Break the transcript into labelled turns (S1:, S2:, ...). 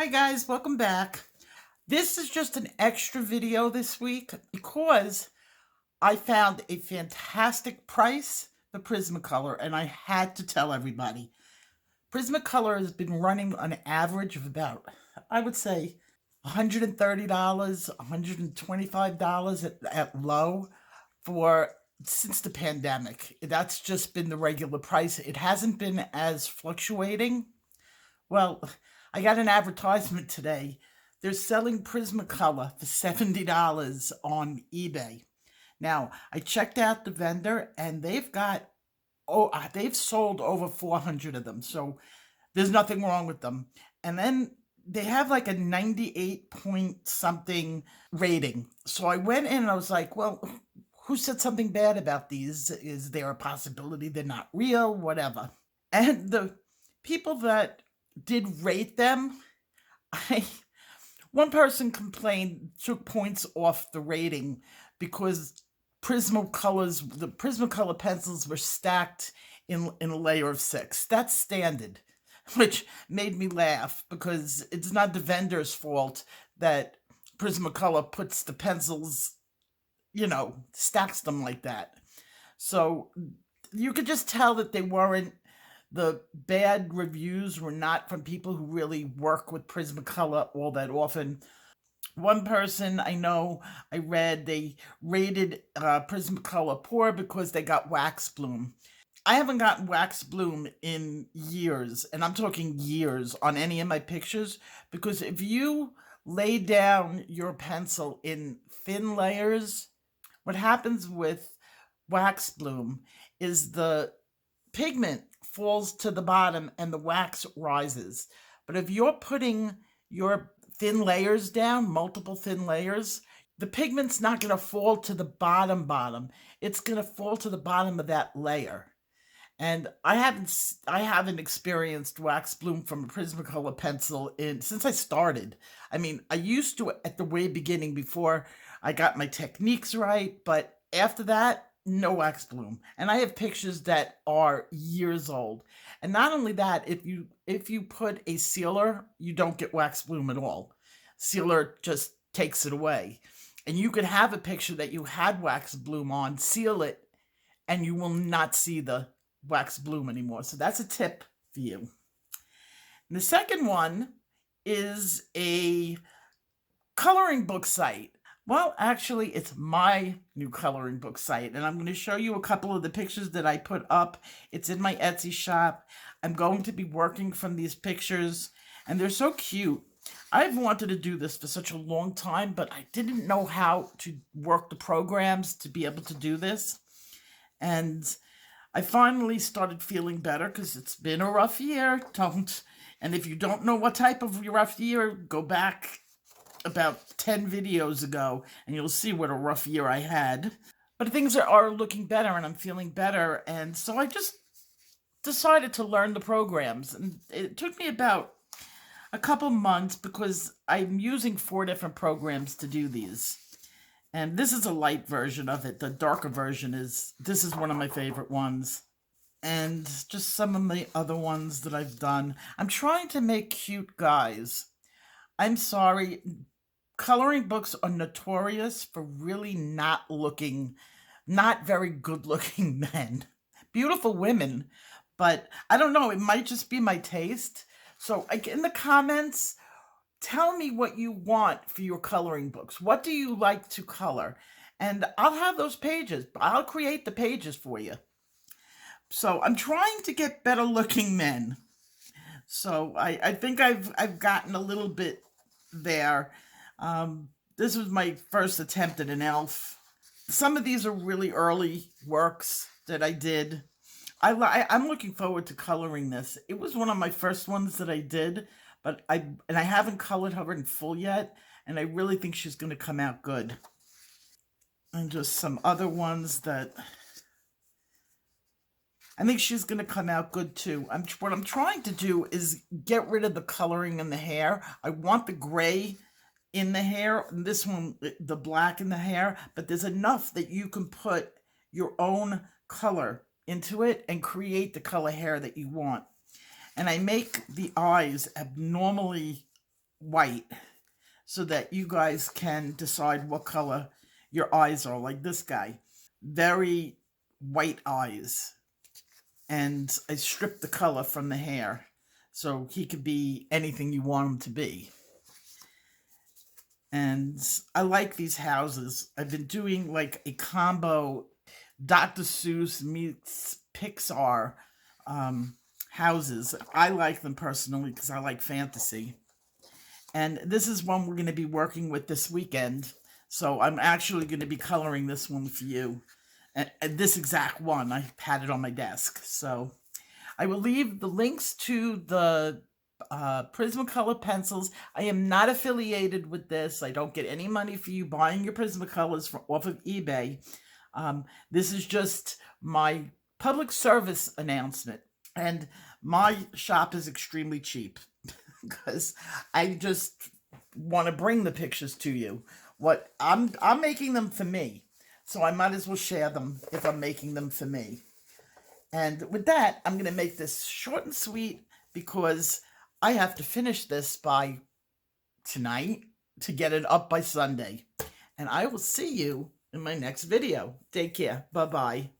S1: Hi guys, welcome back. This is just an extra video this week because I found a fantastic price for Prismacolor and I had to tell everybody. Prismacolor has been running on an average of about, I would say, $130, $125 at low for since the pandemic. That's just been the regular price. It hasn't been as fluctuating. Well, I got an advertisement today. They're selling Prismacolor for $70 on eBay. Now, I checked out the vendor and they've sold over 400 of them. So there's nothing wrong with them. And then they have like a 98 point something rating. So I went in and I was like, well, who said something bad about these? Is there a possibility they're not real? Whatever. And the people that did rate them, I one person complained, took points off the rating because the Prismacolor pencils were stacked in a layer of 6. That's standard, which made me laugh because it's not the vendor's fault that Prismacolor puts the pencils, stacks them like that. So you could just tell that the bad reviews were not from people who really work with Prismacolor all that often. One person I know, I read, they rated Prismacolor poor because they got wax bloom. I haven't gotten wax bloom in years, and I'm talking years, on any of my pictures, because if you lay down your pencil in thin layers, what happens with wax bloom is the pigment falls to the bottom and the wax rises. But if you're putting your thin layers down, multiple thin layers, the pigment's not going to fall to the bottom. It's going to fall to the bottom of that layer. And I haven't experienced wax bloom from a Prismacolor pencil since I started. I mean, I used to at the way beginning before I got my techniques right, but after that, no wax bloom. And I have pictures that are years old. And not only that, if you put a sealer, you don't get wax bloom at all. Sealer just takes it away. And you could have a picture that you had wax bloom on, seal it, and you will not see the wax bloom anymore. So that's a tip for you. And the second one is a coloring book site. Well, actually, it's my new coloring book site, and I'm going to show you a couple of the pictures that I put up. It's in my Etsy shop. I'm going to be working from these pictures, and they're so cute. I've wanted to do this for such a long time, but I didn't know how to work the programs to be able to do this. And I finally started feeling better because it's been a rough year. And if you don't know what type of rough year, go back about 10 videos ago and you'll see what a rough year I had. But things are looking better and I'm feeling better. And so I just decided to learn the programs. And it took me about a couple months because I'm using 4 different programs to do these. And this is a light version of it. The darker version is one of my favorite ones. And just some of the other ones that I've done. I'm trying to make cute guys. I'm sorry, coloring books are notorious for really not very good looking men. Beautiful women, but I don't know, it might just be my taste. So in the comments, tell me what you want for your coloring books. What do you like to color? And I'll have those pages. I'll create the pages for you. So I'm trying to get better looking men. So I think I've gotten a little bit there. This was my first attempt at an elf. Some of these are really early works that I did. I'm looking forward to coloring this. It was one of my first ones that I did, but I haven't colored her in full yet, and I really think she's going to come out good. And just some other ones that I think she's going to come out good too. What I'm trying to do is get rid of the coloring in the hair. I want the gray in the hair, and this one, the black in the hair, but there's enough that you can put your own color into it and create the color hair that you want. And I make the eyes abnormally white so that you guys can decide what color your eyes are, like this guy. Very white eyes. And I stripped the color from the hair so he could be anything you want him to be. And I like these houses. I've been doing like a combo Dr. Seuss meets Pixar houses. I like them personally because I like fantasy. And this is one we're going to be working with this weekend. So I'm actually going to be coloring this one for you. And this exact one, I had it on my desk. So I will leave the links to the Prismacolor pencils. I am not affiliated with this. I don't get any money for you buying your Prismacolors off of eBay. This is just my public service announcement. And my shop is extremely cheap because I just want to bring the pictures to you. What I'm making them for me. So I might as well share them if I'm making them for me. And with that, I'm going to make this short and sweet because I have to finish this by tonight to get it up by Sunday. And I will see you in my next video. Take care. Bye-bye.